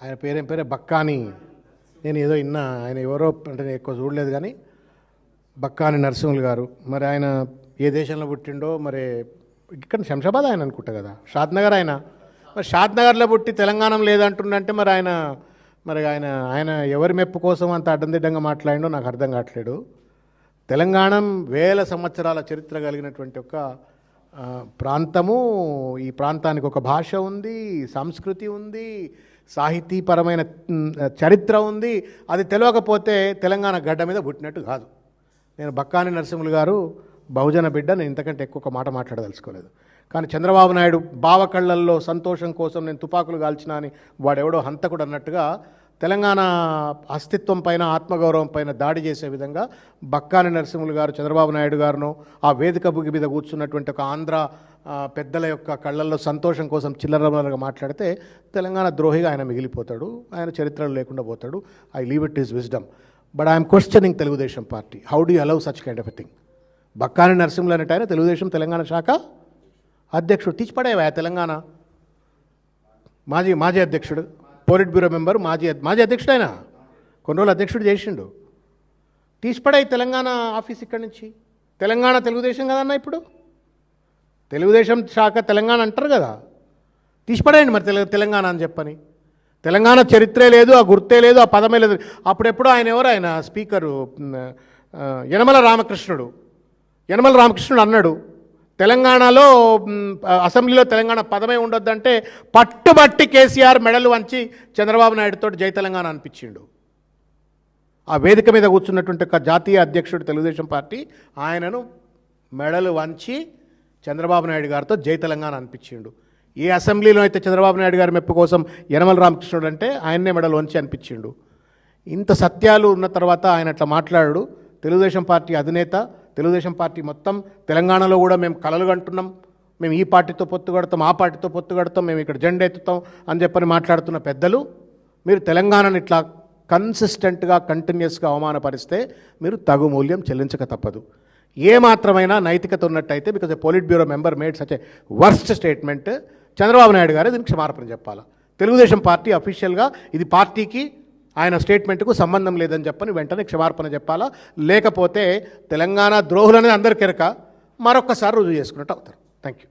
ఆయన పేరేం పేరే బక్కాని. నేను ఏదో విన్నా, ఆయన ఎవరో అంటే నేను ఎక్కువ చూడలేదు కానీ బక్కాని నరసింహులు గారు. మరి ఆయన ఏ దేశంలో పుట్టిండో, మరి ఇక్కడ శంషాబాద్ ఆయన అనుకుంటా కదా, షాద్నగర్ ఆయన. మరి షాద్నగర్లో పుట్టి తెలంగాణ లేదంటుండంటే మరి ఆయన ఎవరి మెప్పు కోసం అంత అడ్డందిడ్డంగా మాట్లాడిండో నాకు అర్థం కావట్లేదు. తెలంగాణ వేల సంవత్సరాల చరిత్ర కలిగినటువంటి ఒక ప్రాంతము. ఈ ప్రాంతానికి ఒక భాష ఉంది, సంస్కృతి ఉంది, సాహితీపరమైన చరిత్ర ఉంది. అది తెలియకపోతే తెలంగాణ గడ్డ మీద పుట్టినట్టు కాదు. నేను బక్కాని నరసింహులు గారు బహుజన బిడ్డ, నేను ఇంతకంటే ఎక్కువ మాట మాట్లాడదలుచుకోలేదు. కానీ చంద్రబాబు నాయుడు బావకళ్ళల్లో సంతోషం కోసం నేను తుపాకులు కాల్చినా అని వాడెవడో హంతకుడు అన్నట్టుగా తెలంగాణ అస్తిత్వం పైన, ఆత్మగౌరవం పైన దాడి చేసే విధంగా బక్కాని నరసింహులు గారు చంద్రబాబు నాయుడు గారును ఆ వేదిక బుగి మీద కూర్చున్నటువంటి ఒక ఆంధ్ర పెద్దల యొక్క కళ్ళల్లో సంతోషం కోసం చిల్లరగా మాట్లాడితే తెలంగాణ ద్రోహిగా ఆయన మిగిలిపోతాడు, ఆయన చరిత్రలో లేకుండా పోతాడు. I leave it is wisdom. But I'm questioning Telugu Desam party. How do allow such kind of a thing? Bakkani Narasimhulu అనేట ఆయన తెలుగుదేశం తెలంగాణ శాఖ అధ్యక్షుడు. తీసిపడేవా తెలంగాణ మాజీ అధ్యక్షుడు, పోలిట్ బ్యూరో మెంబర్, మాజీ అధ్యక్షుడు. ఆయన కొన్ని రోజులు అధ్యక్షుడు చేసిండు. తీసిపడాయి తెలంగాణ ఆఫీస్ ఇక్కడి నుంచి. తెలంగాణ తెలుగుదేశం కదన్నా, ఇప్పుడు తెలుగుదేశం శాఖ తెలంగాణ అంటారు కదా, తీసిపడేయండి మరి తెలంగాణ అని చెప్పని. తెలంగాణ చరిత్రే లేదు, ఆ గుర్తే లేదు, ఆ పదమే లేదు. అప్పుడెప్పుడు ఆయన స్పీకరు యనమల రామకృష్ణుడు అన్నాడు, తెలంగాణలో అసెంబ్లీలో తెలంగాణ పదమే ఉండొద్దంటే పట్టుబట్టి కేసీఆర్ మెడలు వంచి చంద్రబాబు నాయుడుతో జై తెలంగాణ అనిపించిండు. ఆ వేదిక మీద కూర్చున్నటువంటి ఒక జాతీయ అధ్యక్షుడు తెలుగుదేశం పార్టీ ఆయనను మెడలు వంచి చంద్రబాబు నాయుడు గారితో జై తెలంగాణ అనిపించిండు. ఏ అసెంబ్లీలో అయితే చంద్రబాబు నాయుడు గారి మెప్పు కోసం యనమల రామకృష్ణుడు అంటే ఆయన్నే మెడలు వంచి అనిపించిండు. ఇంత సత్యాలు ఉన్న తర్వాత ఆయన అట్లా మాట్లాడు. తెలుగుదేశం పార్టీ అధినేత, తెలుగుదేశం పార్టీ మొత్తం తెలంగాణలో కూడా మేము కలలు కంటున్నాం, మేము ఈ పార్టీతో పొత్తు కడతాం, ఆ పార్టీతో పొత్తు కడతాం, మేము ఇక్కడ జెండా ఎత్తుతాం అని చెప్పని మాట్లాడుతున్న పెద్దలు, మీరు తెలంగాణను ఇట్లా కన్సిస్టెంట్గా కంటిన్యూస్గా అవమానపరిస్తే మీరు తగు మూల్యం చెల్లించక తప్పదు. ఏ మాత్రమైనా నైతికత ఉన్నట్టయితే, because a polit bureau member made such a worst statement, Chandrababu Naidu గారు దీనికి క్షమాపణ చెప్పాలా. తెలుగుదేశం పార్టీ అఫీషియల్గా ఇది పార్టీకి ఆయన స్టేట్మెంట్కు సంబంధం లేదని చెప్పని వెంటనే క్షమాపణ చెప్పాలా. లేకపోతే తెలంగాణ ద్రోహులనేది అందరికెరక మరొక్కసారి రుజువు చేసుకున్నట్టు అవుతారు. Thank you.